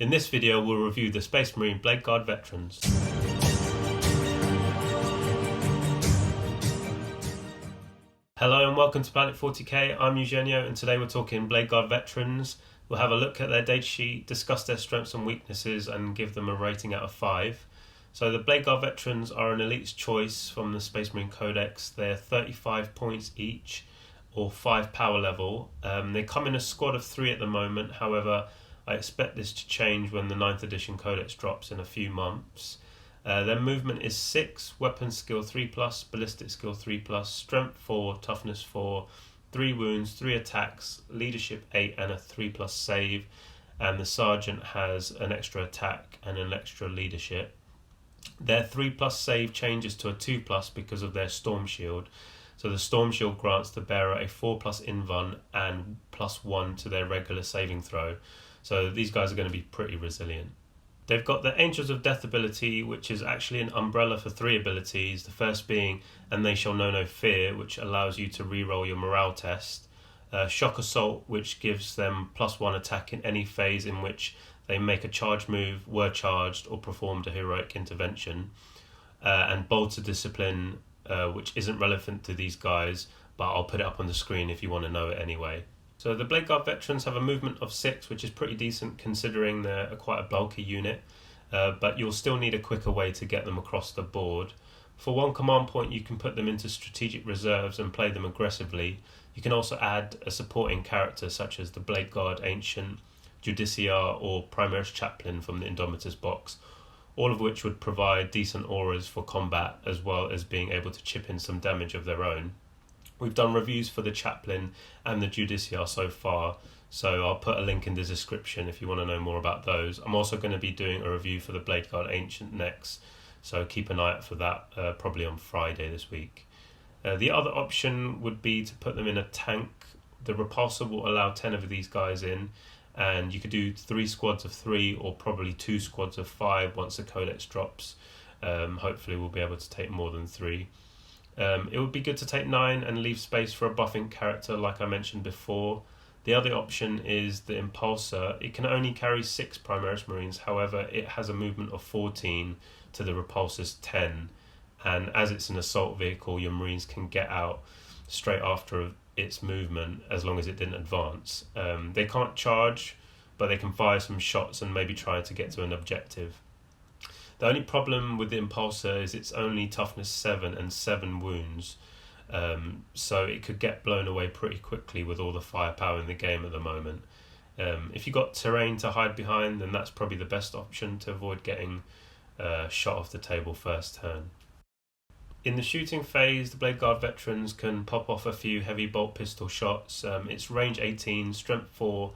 In this video we'll review the Space Marine Bladeguard Veterans. Hello and welcome to Planet 40k, I'm Eugenio and today we're talking Bladeguard Veterans. We'll have a look at their datasheet, discuss their strengths and weaknesses and give them a rating out of 5. So the Bladeguard Veterans are an elite's choice from the Space Marine Codex. They're 35 points each or 5 power level. They come in a squad of 3 at the moment, however I expect this to change when the 9th edition Codex drops in a few months. Their movement is 6, weapon skill 3+, ballistic skill 3+, strength 4, toughness 4, 3 wounds, 3 attacks, leadership 8 and a 3+ save, and the sergeant has an extra attack and an extra leadership. Their 3+ save changes to a 2+ because of their storm shield. So the storm shield grants the bearer a 4+ invuln and +1 to their regular saving throw. So these guys are going to be pretty resilient. They've got the Angels of Death ability, which is actually an umbrella for 3 abilities. The first being, and they shall know no fear, which allows you to reroll your morale test. Shock Assault, which gives them +1 attack in any phase in which they make a charge move, were charged, or performed a heroic intervention. And Bold to Discipline, which isn't relevant to these guys, but I'll put it up on the screen if you want to know it anyway. So the Bladeguard Veterans have a movement of 6, which is pretty decent considering they're quite a bulky unit, but you'll still need a quicker way to get them across the board. For 1 command point you can put them into strategic reserves and play them aggressively. You can also add a supporting character such as the Bladeguard Ancient, Justiciar or Primaris Chaplain from the Indomitus box, all of which would provide decent auras for combat as well as being able to chip in some damage of their own. We've done reviews for the Chaplain and the Justiciar so far, so I'll put a link in the description if you want to know more about those. I'm also going to be doing a review for the Bladeguard Ancient next, so keep an eye out for that, probably on Friday this week. The other option would be to put them in a tank. The Repulsor will allow 10 of these guys in, and you could do 3 squads of 3 or probably 2 squads of 5 once the Codex drops. Hopefully we'll be able to take more than 3. It would be good to take 9 and leave space for a buffing character like I mentioned before. The other option is the Impulsor. It can only carry 6 Primaris Marines, however it has a movement of 14 to the Repulsor's 10, and as it's an assault vehicle your Marines can get out straight after its movement as long as it didn't advance. They can't charge, but they can fire some shots and maybe try to get to an objective. The only problem with the Impulsor is it's only toughness 7 and 7 wounds, so it could get blown away pretty quickly with all the firepower in the game at the moment. If you've got terrain to hide behind, then that's probably the best option to avoid getting shot off the table first turn. In the shooting phase, the Bladeguard Veterans can pop off a few heavy bolt pistol shots. It's range 18, strength 4,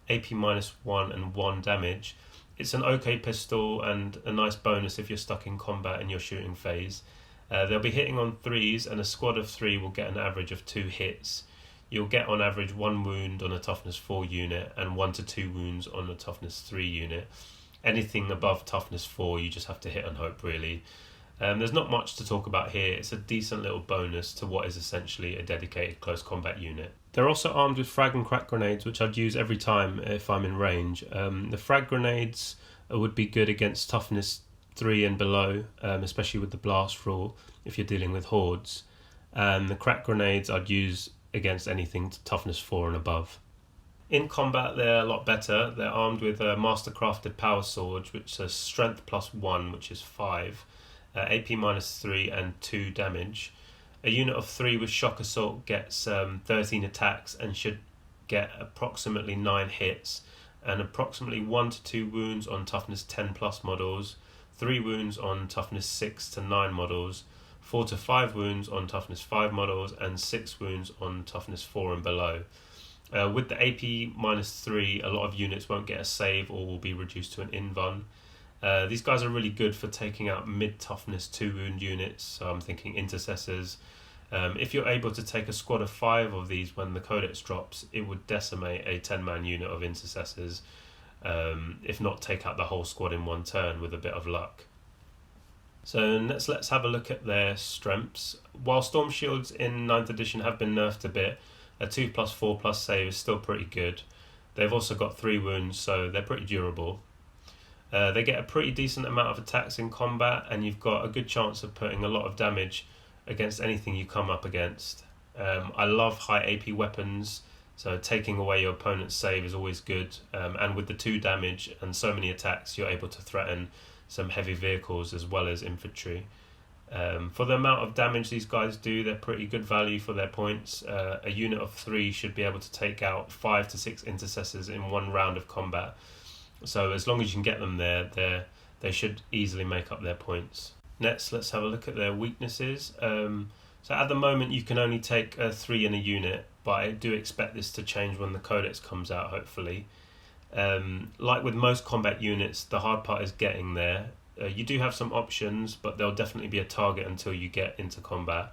AP -1 and 1 damage. It's an okay pistol and a nice bonus if you're stuck in combat in your shooting phase. They'll be hitting on 3s and a squad of 3 will get an average of 2 hits. You'll get on average 1 wound on a toughness 4 unit and 1 to 2 wounds on a toughness 3 unit. Anything above toughness 4 you just have to hit and hope really. There's not much to talk about here. It's a decent little bonus to what is essentially a dedicated close combat unit. They're also armed with frag and crack grenades, which I'd use every time if I'm in range. The frag grenades would be good against toughness 3 and below, especially with the blast rule if you're dealing with hordes. And the crack grenades I'd use against anything to toughness 4 and above. In combat they're a lot better. They're armed with a mastercrafted power sword, which is strength +1, which is 5. AP -3 and 2 damage. A unit of 3 with Shock Assault gets 13 attacks and should get approximately 9 hits and approximately 1 to 2 wounds on toughness 10+ models, 3 wounds on toughness 6 to 9 models, 4 to 5 wounds on toughness 5 models and 6 wounds on toughness 4 and below. With the AP -3 a lot of units won't get a save or will be reduced to an invuln. These guys are really good for taking out mid-toughness 2 wound units, so I'm thinking intercessors. If you're able to take a squad of 5 of these when the Codex drops, it would decimate a 10-man unit of intercessors, if not take out the whole squad in one turn with a bit of luck. So let's have a look at their strengths. While Storm Shields in 9th edition have been nerfed a bit, a 2+4+ save is still pretty good. They've also got 3 wounds, so they're pretty durable. They get a pretty decent amount of attacks in combat, and you've got a good chance of putting a lot of damage against anything you come up against. I love high AP weapons, so taking away your opponent's save is always good, and with the 2 damage and so many attacks, you're able to threaten some heavy vehicles as well as infantry. For the amount of damage these guys do, they're pretty good value for their points. A unit of 3 should be able to take out 5 to 6 intercessors in 1 round of combat, so as long as you can get them there, they should easily make up their points. Next, let's have a look at their weaknesses. So at the moment you can only take 3 in a unit, but I do expect this to change when the Codex comes out, hopefully. Like with most combat units, the hard part is getting there. You do have some options, but they'll definitely be a target until you get into combat.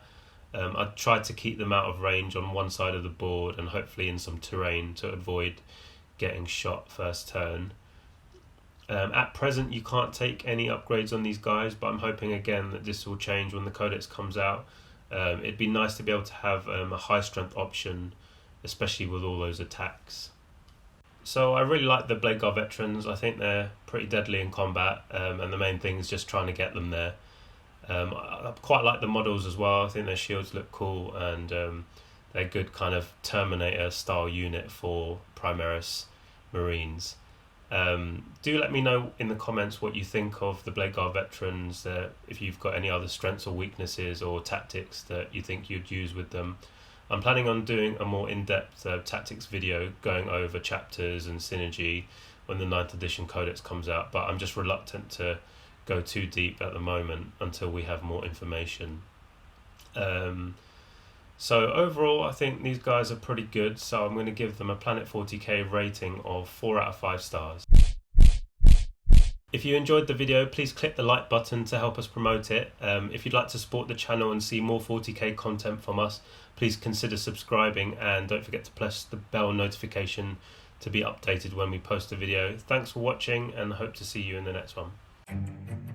I tried to keep them out of range on one side of the board and hopefully in some terrain to avoid getting shot first turn. At present you can't take any upgrades on these guys, but I'm hoping again that this will change when the Codex comes out. It'd be nice to be able to have a high strength option, especially with all those attacks. So I really like the Bladeguard Veterans. I think they're pretty deadly in combat, and the main thing is just trying to get them there. I quite like the models as well. I think their shields look cool, and they're good kind of Terminator style unit for Primaris Marines. Do let me know in the comments what you think of the Bladeguard Veterans, if you've got any other strengths or weaknesses or tactics that you think you'd use with them. I'm planning on doing a more in-depth tactics video going over chapters and synergy when the 9th edition Codex comes out, but I'm just reluctant to go too deep at the moment until we have more information. So overall I think these guys are pretty good, so I'm going to give them a Planet 40k rating of 4 out of 5 stars. If you enjoyed the video, please click the like button to help us promote it. If you'd like to support the channel and see more 40k content from us, please consider subscribing, and don't forget to press the bell notification to be updated when we post a video. Thanks for watching, and hope to see you in the next one.